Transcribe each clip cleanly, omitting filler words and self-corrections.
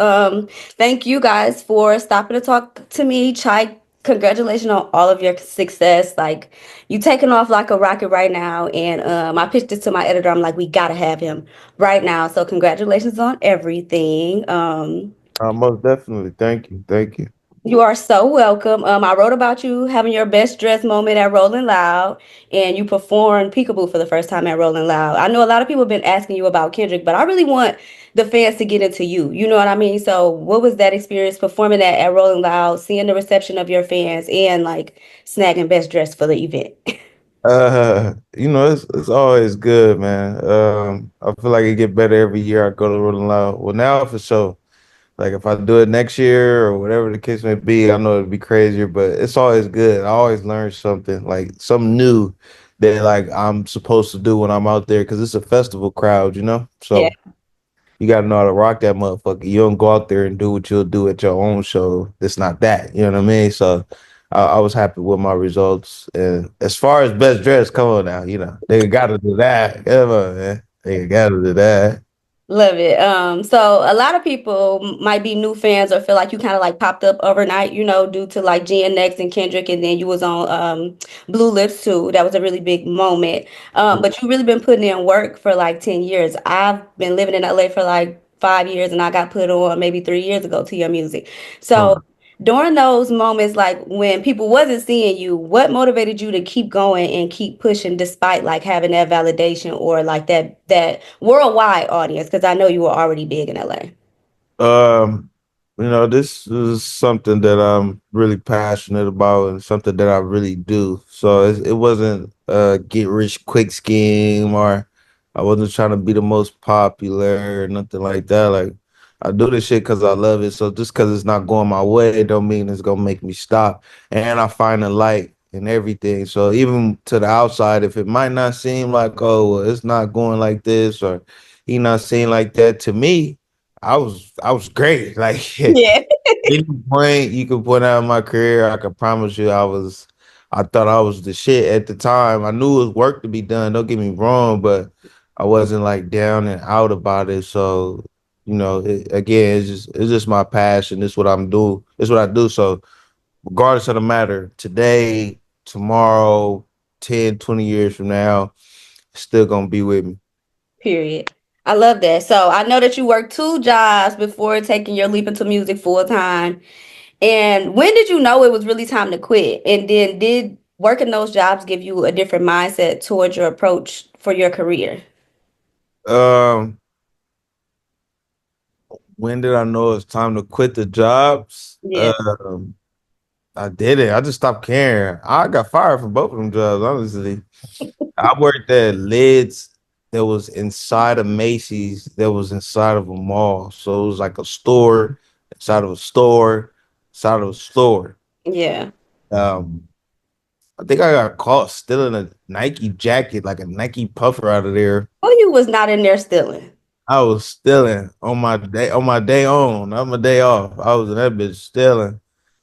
Thank you guys for stopping to talk to me. Chike, congratulations on all of your success. Like, you taking off like a rocket right now. And I pitched it to my editor. I'm like, we gotta have him right now. So congratulations on everything. Most definitely. Thank you. Thank you. You are so welcome. I wrote about you having your best dress moment at Rolling Loud, and you performed Peekaboo for the first time at Rolling Loud. I know a lot of people have been asking you about Kendrick, but I really want the fans to get into you. You know what I mean? So, what was that experience performing that at Rolling Loud, seeing the reception of your fans, and like snagging best dress for the event? It's always good, man. I feel like it get better every year I go to Rolling Loud. Well, now for sure. Like if I do it next year or whatever the case may be, I know it'd be crazier, but it's always good. I always learn something, like something new that like I'm supposed to do when I'm out there because it's a festival crowd, you know? Yeah. So you gotta know how to rock that motherfucker. You don't go out there and do what you'll do at your own show. It's not that, you know what I mean? So I was happy with my results. And as far as best dress, come on now, they gotta do that. Come on, man. They gotta do that. Love it. So a lot of people might be new fans or feel like you kind of like popped up overnight, due to like GNX and Kendrick, and then you was on Blue Lips too. That was a really big moment. But you really been putting in work for like 10 years. I've been living in LA for like 5 years, and I got put on maybe 3 years ago to your music. So Um, during those moments, like when people wasn't seeing you, what motivated you to keep going and keep pushing despite like having that validation or like that worldwide audience? Because I know you were already big in LA. Um, this is something that I'm really passionate about and something that I really do. So it wasn't a get rich quick scheme or I wasn't trying to be the most popular or nothing like that. Like I do this shit because I love it. So just because it's not going my way, it don't mean it's gonna make me stop. And I find a light in everything. So even to the outside, if it might not seem like, oh, well, it's not going like this or he not seeing like that, to me I was great. Like Yeah. any point you could point out in my career, I could promise you I thought I was the shit at the time. I knew it was work to be done, don't get me wrong, but I wasn't like down and out about it. So, again, it's just my passion. It's what I'm do. It's what I do. So regardless of the matter, today, tomorrow, 10, 20 years from now, it's still gonna be with me. Period. I love that. So I know that you worked two jobs before taking your leap into music full time. And when did you know it was really time to quit? And then did working those jobs give you a different mindset towards your approach for your career? Um When did I know it's time to quit the jobs? Yeah. I did it. I just stopped caring. I got fired from both of them jobs, honestly. I worked at Lids that was inside of Macy's, that was inside of a mall. So it was like a store inside of a store, inside of a store. Yeah. Um, I think I got caught stealing a Nike jacket, like a Nike puffer out of there. Oh, you was not in there stealing. I was stealing on my day on, not my day off. I was in that bitch stealing.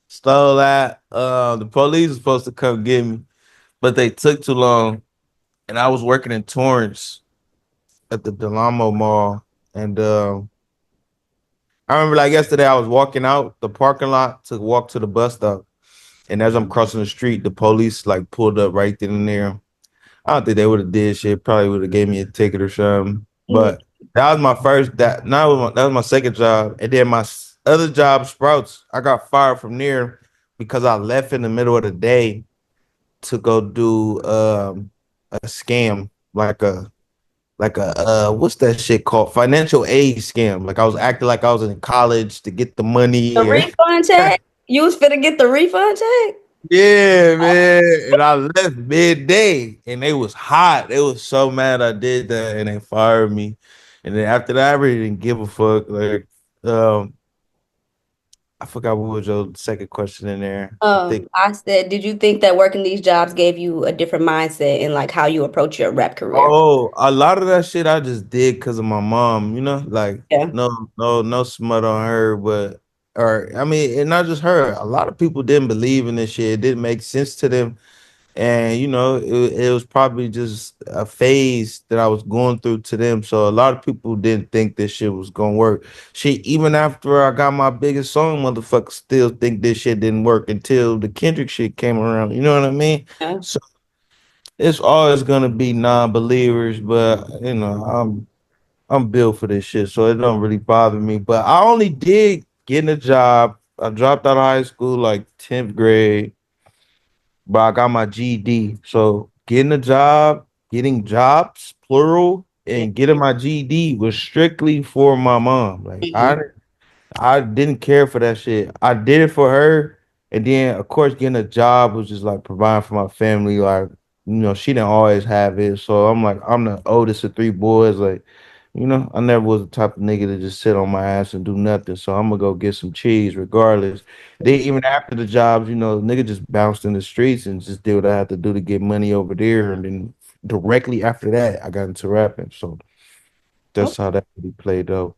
Stole that. The police was supposed to come get me, but they took too long. And I was working in Torrance at the Delamo Mall. And I remember like yesterday, I was walking out the parking lot to walk to the bus stop. And as I'm crossing the street, the police like pulled up right then and there. I don't think they would have did shit. Probably would have gave me a ticket or something. Mm, But that was my first. That was my second job, and then my other job, Sprouts. I got fired from there because I left in the middle of the day to go do a scam, like a what's that shit called? Financial aid scam. Like I was acting like I was in college to get the The money. refund check? You was finna get the refund check? Yeah, man. And I left midday and they was hot. They was so mad I did that and they fired me. And then after that, I really didn't give a fuck. Like, um, I forgot what was your second question in there. I think, I said, did you think that working these jobs gave you a different mindset in like how you approach your rap career? oh, a lot of that shit I just did because of my mom, like Yeah. no smut on her, but or I mean, and not just her. A lot of people didn't believe in this shit. It didn't make sense to them. and it was probably just a phase that I was going through to them. So a lot of people didn't think this shit was gonna work. Shit, even after I got my biggest song, motherfuckers still think this shit didn't work until the Kendrick shit came around. You know what I mean? Yeah. So it's always gonna be non-believers, but I'm built for this shit, so it don't really bother me. But I only did getting a job. I dropped out of high school like 10th grade, but I got my GED. So getting a job, getting jobs, plural, Yeah. and getting my GED was strictly for my mom. Like Mhm. I didn't care for that shit. I did it for her. And then of course getting a job was just like providing for my family. Like, she didn't always have it. So I'm like, I'm the oldest of three boys. Like, I never was the type of nigga to just sit on my ass and do nothing. So I'm gonna go get some cheese regardless. They even after the jobs, nigga just bounced in the streets and just did what I had to do to get money over there. And then directly after that, I got into rapping. So that's how that really played out.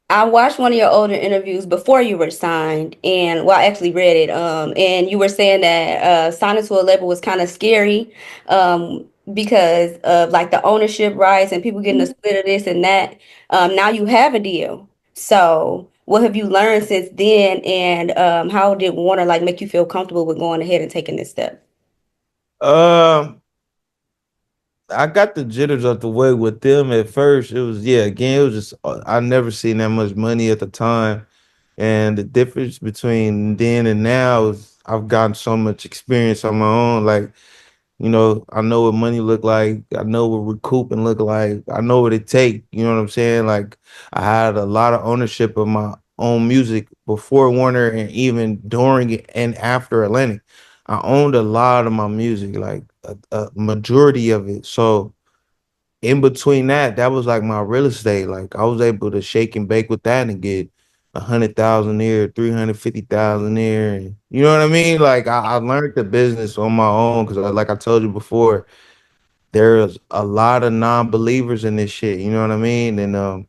I watched one of your older interviews before you were signed, and well, I actually read it. And you were saying that signing to a label was kind of scary, because of like the ownership rights and people getting a split of this and that. Now you have a deal. So, what have you learned since then, and how did Warner like make you feel comfortable with going ahead and taking this step? Um, I got the jitters out the way with them at first. It was, yeah, again, it was just I never seen that much money at the time. And the difference between then and now is I've gotten so much experience on my own. Like, I know what money look like. I know what recouping look like. I know what it take. You know what I'm saying? Like, I had a lot of ownership of my own music before Warner and even during it and after Atlantic. I owned a lot of my music, like a majority of it. So in between that, that was like my real estate. Like I was able to shake and bake with that and get 100,000 there, 350,000 there. And you know what I mean? Like I learned the business on my own because like I told you before, there's a lot of non-believers in this shit. You know what I mean? And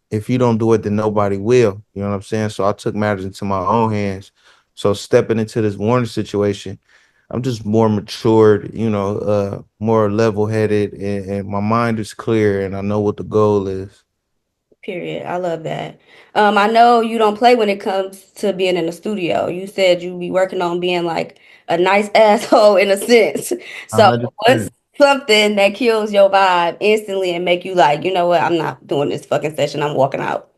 if you don't do it, then nobody will. You know what I'm saying? So I took matters into my own hands. So stepping into this Warner situation, I'm just more matured, more level-headed, and my mind is clear, and I know what the goal is. Period. I love that. I know you don't play when it comes to being in the studio. You said you be working on being like a nice asshole in a sense. A So hundred what's percent. something that kills your vibe instantly and make you like, you know what, I'm not doing this fucking session. I'm walking out.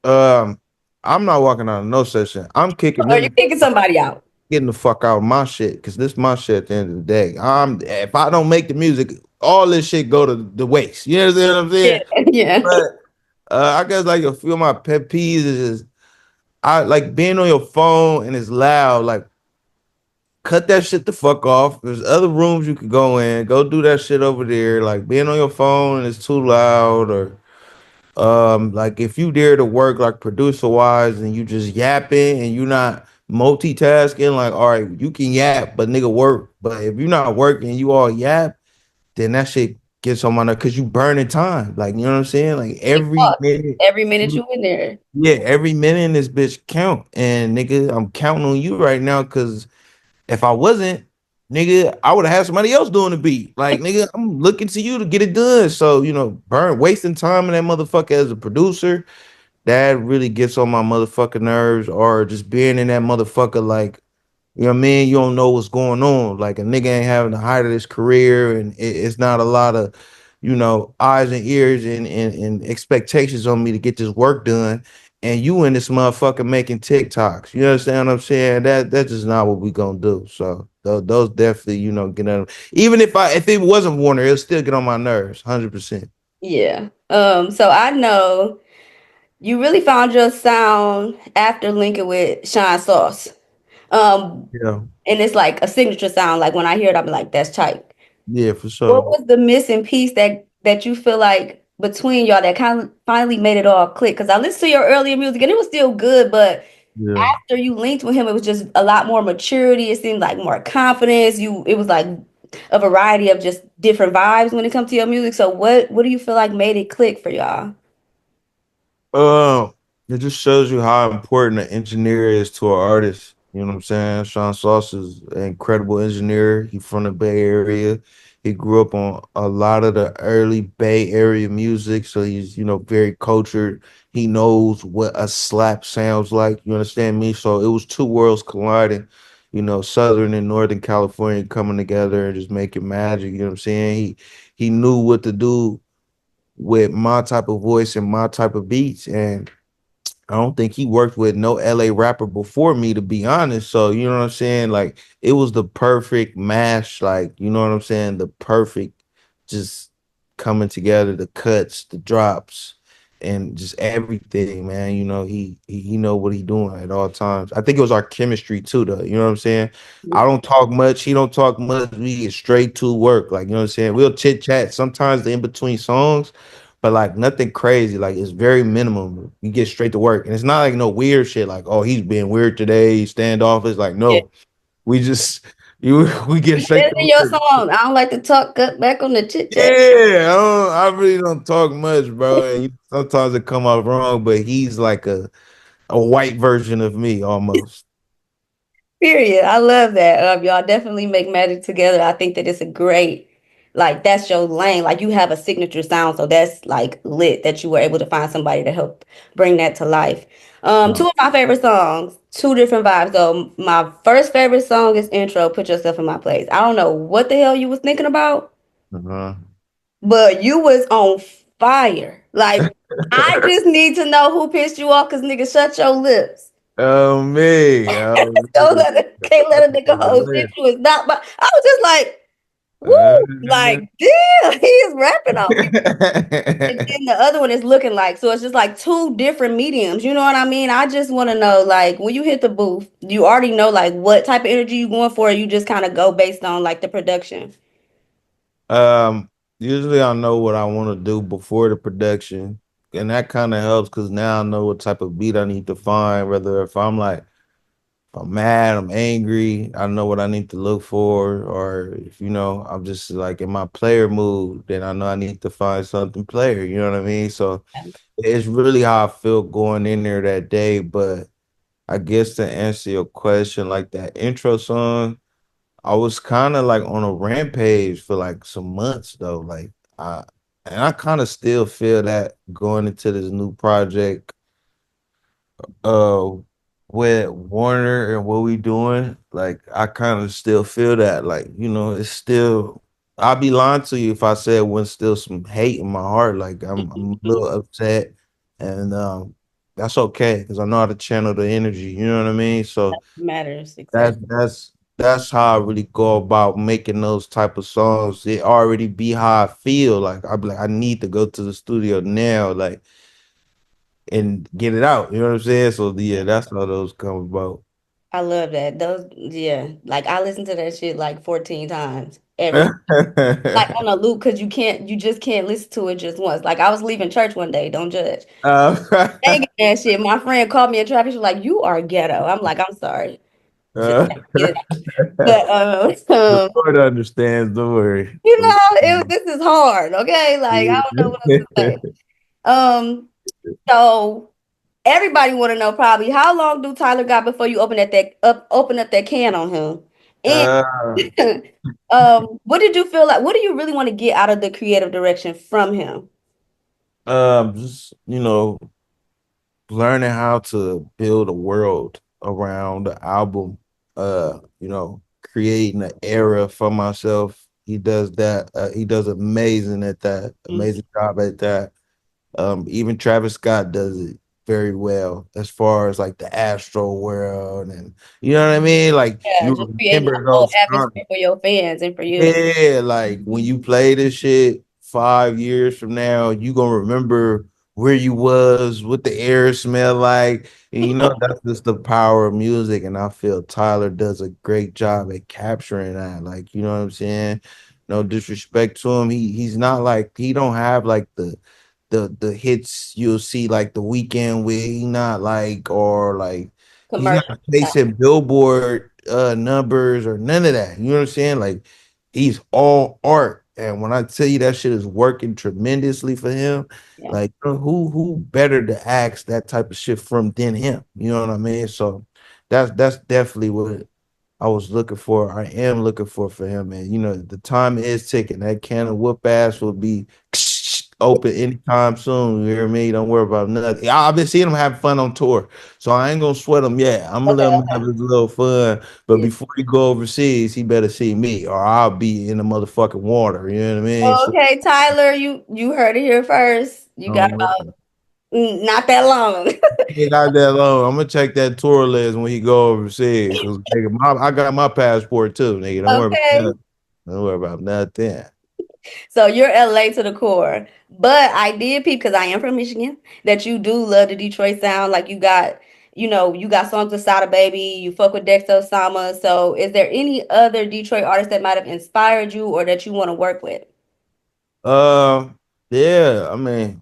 Um, I'm not walking out of no session. I'm kicking Or them you the kicking fuck out, somebody out. getting the fuck out of my shit, because this my shit at the end of the day. If I don't make the music, all this shit go to the waste. You understand what I'm Yeah. saying? Yeah. But I guess like a few of my pet peeves is I like being on your phone and it's loud. Like cut that shit the fuck off. There's other rooms you could go in. Go do that shit over there. Like being on your phone and it's too loud, or like if you dare to work like producer wise and you just yapping and you not multitasking, like all right, you can yap, but nigga work. But if you're not working, you all yap, then that shit gets on my nerve because you burning time. Like you know what I'm saying? Like Big every bucks. minute. Every minute you in there. Yeah, every minute in this bitch count. And nigga, I'm counting on you right now because if I wasn't, nigga, I would have had somebody else doing the beat. Like, nigga, I'm looking to you to get it done. So, wasting time in that motherfucker as a producer, that really gets on my motherfucking nerves. Or just being in that motherfucker like, you know what I mean? You don't know what's going on. Like a nigga ain't having the height of his career, and it's not a lot of, eyes and ears and expectations on me to get this work done. And you in this motherfucker making TikToks. You understand what I'm saying? That's just not what we gonna do. So those definitely, get on. Even if it wasn't Warner, it'll still get on my nerves, 100%. Yeah. So I know you really found your sound after linking with Shine Sauce. Um, Yeah, and it's like a signature sound. Like when I hear it, I'm like, that's Chike. yeah, for What sure. was the missing piece that you feel like between y'all that kind of finally made it all click? Because I listened to your earlier music and it was still good, but Yeah. after you linked with him, it was just a lot more maturity. It seemed like more confidence. It was like a variety of just different vibes when it comes to your music. So what do you feel like made it click for y'all? Uh, it just shows you how important an engineer is to an artist. You know what I'm saying? Sean Sauce is an incredible engineer. He from the Bay Area. He grew up on a lot of the early Bay Area music, so he's very cultured. He knows what a slap sounds like. You understand me? So it was two worlds colliding. Southern and Northern California coming together and just making magic. You know what I'm saying? He knew what to do with my type of voice and my type of beats, and I don't think he worked with no LA rapper before me, to be honest. So, you know what I'm saying? Like, it was the perfect mash, like, you know what I'm saying? The perfect just coming together, the cuts, the drops, and just everything, man. He know what he doing at all times. I think it was our chemistry too, though. You know what I'm saying? I don't talk much, he don't talk much. We get straight to work. Like, you know what I'm saying? We'll chit chat sometimes in between songs, but like nothing crazy. Like it's very minimum. You get straight to work, and it's not like no weird shit. Like, oh, he's being weird today. He's standoffish. Like, Yeah. no, we just you we get You said straight it in to your work. song. I don't like to talk, cut back on the chit chat. Yeah, I really don't talk much, bro. And sometimes it come out wrong, but he's like a white version of me almost. Period. I love that. Y'all definitely make magic together. I think that it's a great, like, that's your lane. Like, you have a signature sound, so that's like lit that you were able to find somebody to help bring that to life. Two Uh, of my favorite songs, two different vibes. So, my first favorite song is Intro, Put Yourself in My Place. I don't know what the hell you was thinking about, uh-huh. but you was on fire. Like, I just need to know who pissed you off, because nigga, shut your lips. Oh me, oh Don't me. let it, can't let a nigga hold shit you is not. But I was just like, Uh, woo, like damn, he is rapping on me. And then the other one is looking like, so it's just like two different mediums. You know what I mean? I just want to know, like, when you hit the booth, you already know like what type of energy you going for. Or you just kind of go based on like the production. Um, Usually I know what I want to do before the production, and that kind of helps because now I know what type of beat I need to find. Whether if I'm like, if I'm mad, I'm angry, I know what I need to look for, or if I'm just like in my player mood, then I know I need to find something player. You know what I mean? So it's really how I feel going in there that day. But I guess to answer your question, like that intro song. I was kind of like on a rampage for like some months though. Like I and I kind of still feel that going into this new project uh with Warner and what we doing. Like I kind of still feel that. Like, it's still I'd be lying to you if I said when still some hate in my heart. Like I'm a little upset and that's okay because I know how to channel the energy, you know what I mean? So Matters, that's exactly. that's that's how I really go about making those type of songs. It already be how I feel. Like I be like, I need to go to the studio now, like and get it out. You know what I'm saying? So yeah, that's how those come about. I love that. Those, yeah, like I listen to that shit like 14 times every like on a loop because you just can't listen to it just once. Like I was leaving church one day, don't judge. uh, Banging that shit. My friend called me in traffic. She's like, "You are ghetto." I'm like, "I'm sorry." Just uh, get it out. But the Lord understands. Don't worry. you know, this is hard. Okay, like I don't know what else to say. Um, so everybody want to know probably how long do Tyler got before you open up that can on him, uh, and what did you feel like? What do you really want to get out of the creative direction from him? just learning how to build a world around the album, creating an era for myself. He does that. He does amazing at that. Mm. Amazing job at that. Even Travis Scott does it very well as far as like the Astro world, and you know what I mean? Like Yeah, you just creating a remember whole those times. atmosphere for your fans and for you. Yeah, like when you play this shit 5 years from now, you gonna remember where you was, what the air smell like, and that's just the power of music. And I feel Tyler does a great job at capturing that. Like, you know what I'm saying? No disrespect to him, he's not like he don't have like the hits you'll see like the weekend with. He not like or like he's not Commercial style. chasing billboard numbers or none of that. You know what I'm saying? Like he's all art. And when I tell you that shit is working tremendously for him, Yeah. like who better to ask that type of shit from than him? You know what I mean? So that's definitely what I was looking for. I am looking for him, man. You know, the time is ticking. That can of whoop ass will be open anytime soon. You hear me? Don't worry about nothing. I've been seeing him have fun on tour, so I ain't gonna sweat him yet. I'm gonna let Okay, him have okay. his little fun. But Yeah. before he go overseas, he better see me, or I'll be in the motherfucking water. You know what I mean? So Okay, Tyler, you heard it here first. You got don't worry. not that long. Ain't got that long. I'm gonna check that tour list when he go overseas. Cause nigga, I got my passport too, nigga. Don't worry about Okay. that. Don't worry about nothing. So you're LA to the core. But I did peep because I am from Michigan that you do love the Detroit sound. Like you got songs with Sada Baby, you fuck with Dexter Sama. So is there any other Detroit artists that might have inspired you or that you want to work with? Uh, yeah. I mean,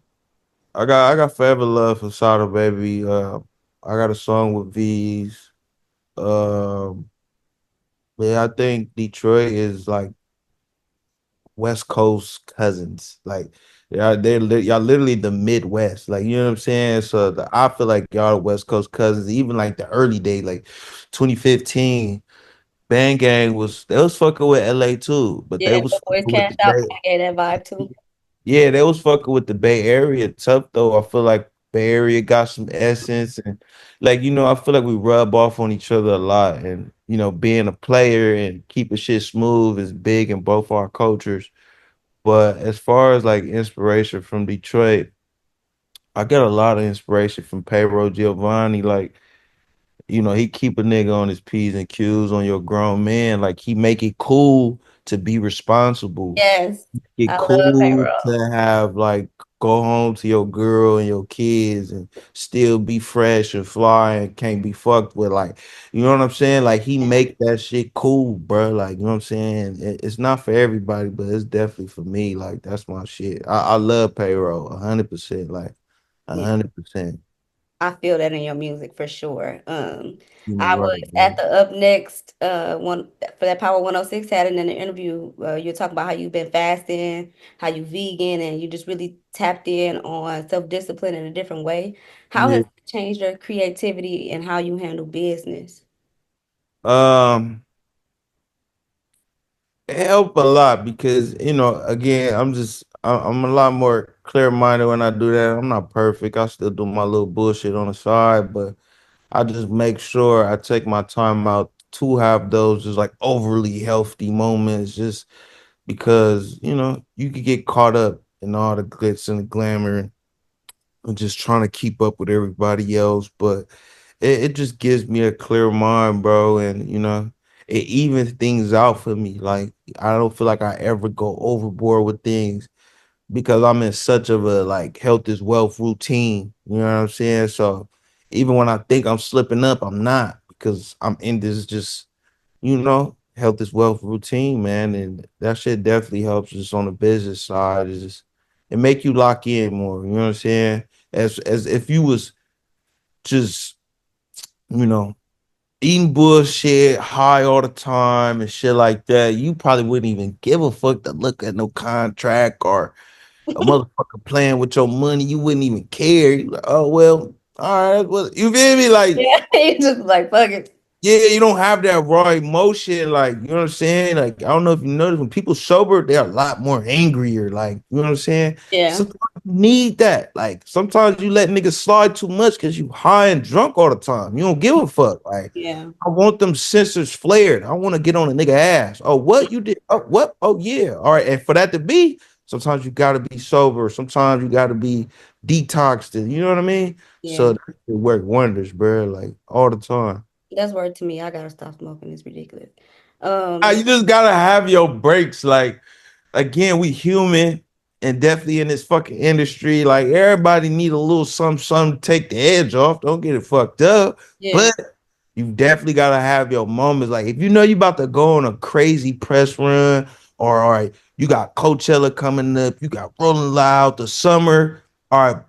I got forever love for Sada Baby. I got a song with V's. Um, yeah, I think Detroit is like West Coast cousins. Like, yeah, y'all literally the Midwest. Like, you know what I'm saying? So I feel like y'all West Coast cousins. Even like the early days, like 2015. Bang Gang they was fucking with LA too, but they Yeah, was the boys fucking with the cashed out. Bay. I gave that vibe too. Yeah, they was fucking with the Bay Area tough though. I feel like Bay Area got some essence and like I feel like we rub off on each other a lot. And being a player and keeping shit smooth is big in both our cultures. But as far as like inspiration from Detroit, I get a lot of inspiration from Payroll Giovanni. Like he keep a nigga on his P's and Q's on your grown man. Like he make it cool to be responsible. Yes. It I love cool payroll. to have like go home to your girl and your kids and still be fresh and fly and can't be fucked with. Like, you know what I'm saying? Like he make that shit cool, bro. Like, you know what I'm saying? It's not for everybody, but it's definitely for me. Like that's my shit. I love payroll 100%. Like Yeah. 100%. I feel that in your music for sure. You know, I right, was at man. the Up Next one for that Power 106 had it in the interview. You're talking about how you've been fasting, how you vegan, and you just really tapped in on self-discipline in a different way. How has Yeah. it changed your creativity and how you handle business? Um, it helped a lot because again, I'm a lot more clear minded when I do that. I'm not perfect. I still do my little bullshit on the side, but I just make sure I take my time out to have those just like overly healthy moments, just because you could get caught up in all the glitz and the glamour and just trying to keep up with everybody else. But it just gives me a clear mind, bro. And it evens things out for me. Like I don't feel like I ever go overboard with things because I'm in such of a like health is wealth routine. You know what I'm saying? So even when I think I'm slipping up, I'm not because I'm in this just, health is wealth routine, man. And that shit definitely helps just on the business side. It's just it make you lock in more. You know what I'm saying? As if you was just, you know, eating bullshit, high all the time and shit like that, you probably wouldn't even give a fuck to look at no contract or a motherfucker playing with your money. You wouldn't even care. You like, oh well, all right. Well, you feel me? Like, Yeah, you just like fuck it. yeah, you don't have that raw emotion. Like, you know what I'm saying? Like, I don't know if you notice when people sober, they're a lot more angrier. Like, you know what I'm saying? Yeah, Sometimes you need that. Like, sometimes you let niggas slide too much because you high and drunk all the time. You don't give a fuck. Like, yeah, I want them sensors flared. I want to get on a nigga ass. Oh, what you did? Oh, what? Oh, yeah. All right. And for that to be, sometimes you gotta be sober. Sometimes you gotta be detoxed. You know what I mean? So yeah. it work wonders, bro. Like all the time. That's word to me. I gotta stop smoking. It's ridiculous. You just gotta have your breaks. Like again, we human and definitely in this fucking industry. Like everybody need a little something to take the edge off. Don't get it fucked up. Yeah, But you definitely gotta have your moments. Like if you know you about to go on a crazy press run, or all right, you got Coachella coming up, you got Rolling Loud, the summer. All right,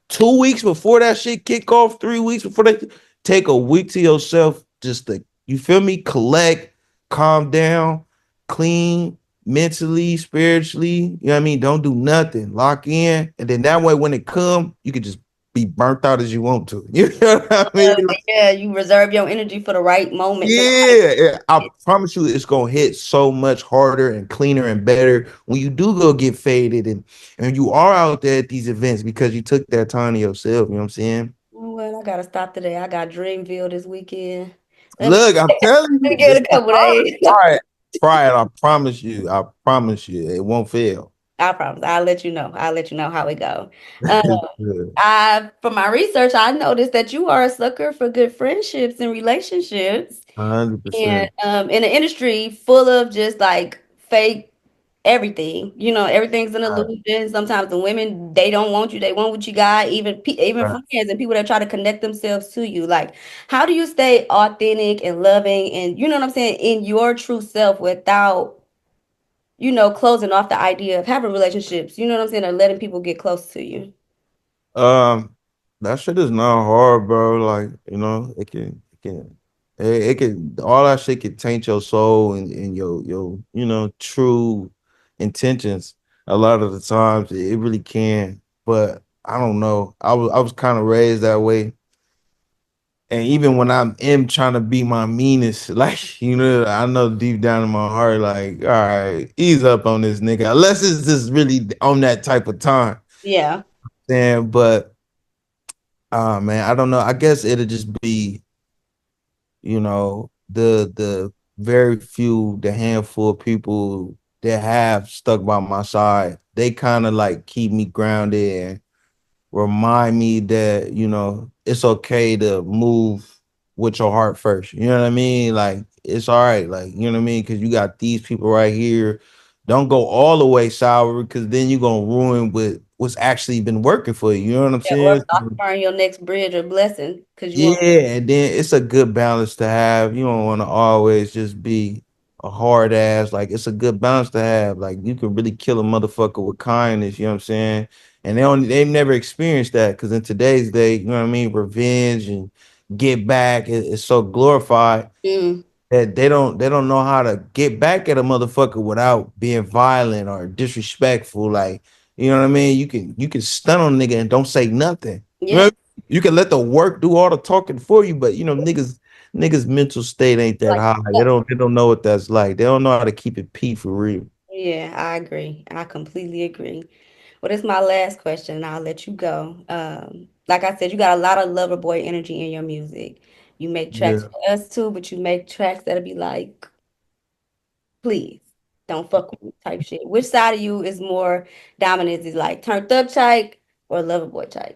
2 weeks before that shit kick off, 3 weeks before that, take a week to yourself, just to you feel me, collect, calm down, clean mentally, spiritually. You know what I mean? Don't do nothing. Lock in, and then that way when it come, you can just be burnt out as you want to. You know what I mean? Yeah, you reserve your energy for the right moment, for the right Yeah, yeah, I shit. promise you, it's gonna hit so much harder and cleaner and better when you do go get faded and you are out there at these events because you took that time to yourself. You know what I'm saying? Well, I gotta stop today. I got Dreamville this weekend. Let me Look, I'm telling let me you, give this it a is couple hard. days. Try it, try it. I promise you. I promise you, it won't fail. I promise. I'll let you know. I'll let you know how it go. Um, I from my research, I noticed that you are a sucker for good friendships and relationships. And 100%. in an industry full of just like fake everything, everything's an Right, illusion. Sometimes the women they don't want you, they want what you got. Even right. friends and people that try to connect themselves to you. Like, how do you stay authentic and loving, and you know what I'm saying, in your true self without closing off the idea of having relationships? You know what I'm saying, or letting people get close to you. Um, that shit is not hard, bro. Like, it can, all that shit can taint your soul and your, true intentions. A lot of the times, it really can. But I don't know. I was kind of raised that way. And even when I am trying to be my meanest, like, I know deep down in my heart, like, all right, ease up on this nigga. Unless it's just really on that type of time. Yeah. Then, but man, I don't know. I guess it'll just be, the very few, the handful of people that have stuck by my side. They kind of like keep me grounded and remind me that, it's okay to move with your heart first. You know what I mean? Like it's all right. Like, you know what I mean? Cause you got these people right here. Don't go all the way sour because then you're gonna ruin what's actually been working for you. You know what I'm Yeah, or saying? stop burning your next bridge or blessing because you Yeah, want. and then it's a good balance to have. You don't want to always just be a hard ass. Like it's a good balance to have. Like you can really kill a motherfucker with kindness. You know what I'm saying? And they've never experienced that because in today's day, you know what I mean, revenge and get back is so glorified Mm, that they don't know how to get back at a motherfucker without being violent or disrespectful. Like, you know what I mean? You can stun on a nigga and don't say nothing. You yeah, know, you can let the work do all the talking for you, but niggas mental state ain't that like high. They don't know what that's like. They don't know how to keep it P for real. yeah, I agree. I completely agree. Well, this is my last question, and I'll let you go. Like I said, you got a lot of lover boy energy in your music. You make tracks Yeah. for us too, but you make tracks that'll be like, please don't fuck with me type shit. Which side of you is more dominant? Is it like turned up Chike or lover boy Chike?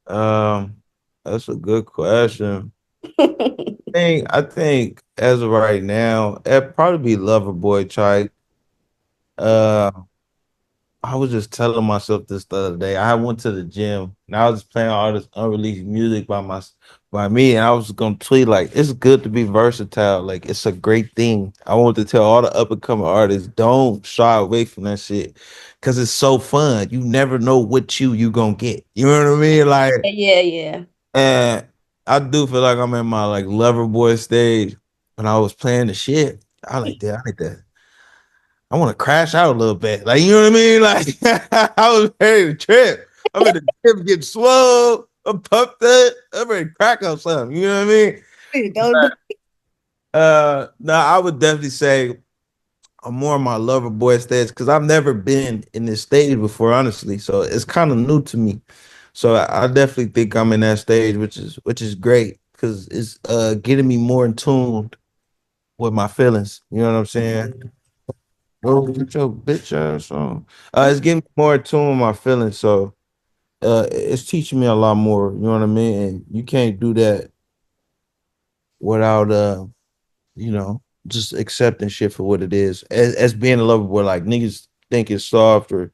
Um, that's a good question. I think as of right now, it'd probably be Loverboy Chai. Uh, I was just telling myself this the other day. I went to the gym and I was playing all this unreleased music by me, and I was gonna tweet like it's good to be versatile. Like it's a great thing. I want to tell all the up and coming artists, don't shy away from that shit. Cause it's so fun. You never know what you gonna get. You know what I mean? Like, Yeah, yeah. and I do feel like I'm in my like lover boy stage when I was playing the shit. I like that. I like that. I want to crash out a little bit. Like, you know what I mean? Like, I was ready to trip. I'm in the trip getting swole. I'm pumped up. I'm ready to crack up something. You know what I mean? Don't do. No, I would definitely say I'm more on my lover boy stage because I've never been in this stage before, honestly. So it's kind of new to me. So I definitely think I'm in that stage, which is great because it's getting me more in tune with my feelings. You know what I'm saying? Go get your bitch ass on. It's getting me more in tune with my feelings. So it's teaching me a lot more. You know what I mean? And you can't do that without you know, just accepting shit for what it is. As being a lover boy, like niggas think it's soft or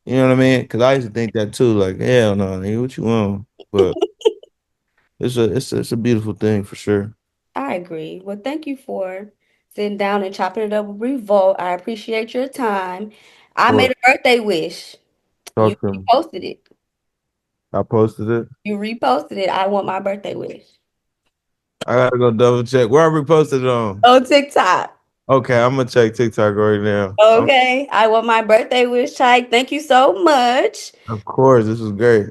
you know what I mean? Because I used to think that too. Like hell no, nigga, what you want? But it's a beautiful thing for sure. I agree. Well, thank you for sitting down and chopping it up with Revolt. I appreciate your time. I made Or a birthday wish. You talk to me. reposted it. I posted it. You reposted it. I want my birthday wish. I gotta go double check. Where I reposted it on? On TikTok. Okay, I'm gonna check TikTok right now. Okay. I want my birthday wish, Chike. Thank you so much. Of course, this is great.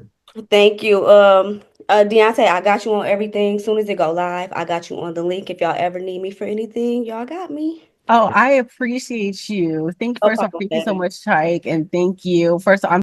Thank you. Deontay, I got you on everything. Soon as it go live, I got you on the link. If y'all ever need me for anything, y'all got me. Oh, I appreciate you. No problem, Thank you so baby. much, Chike, and thank you. First, I'm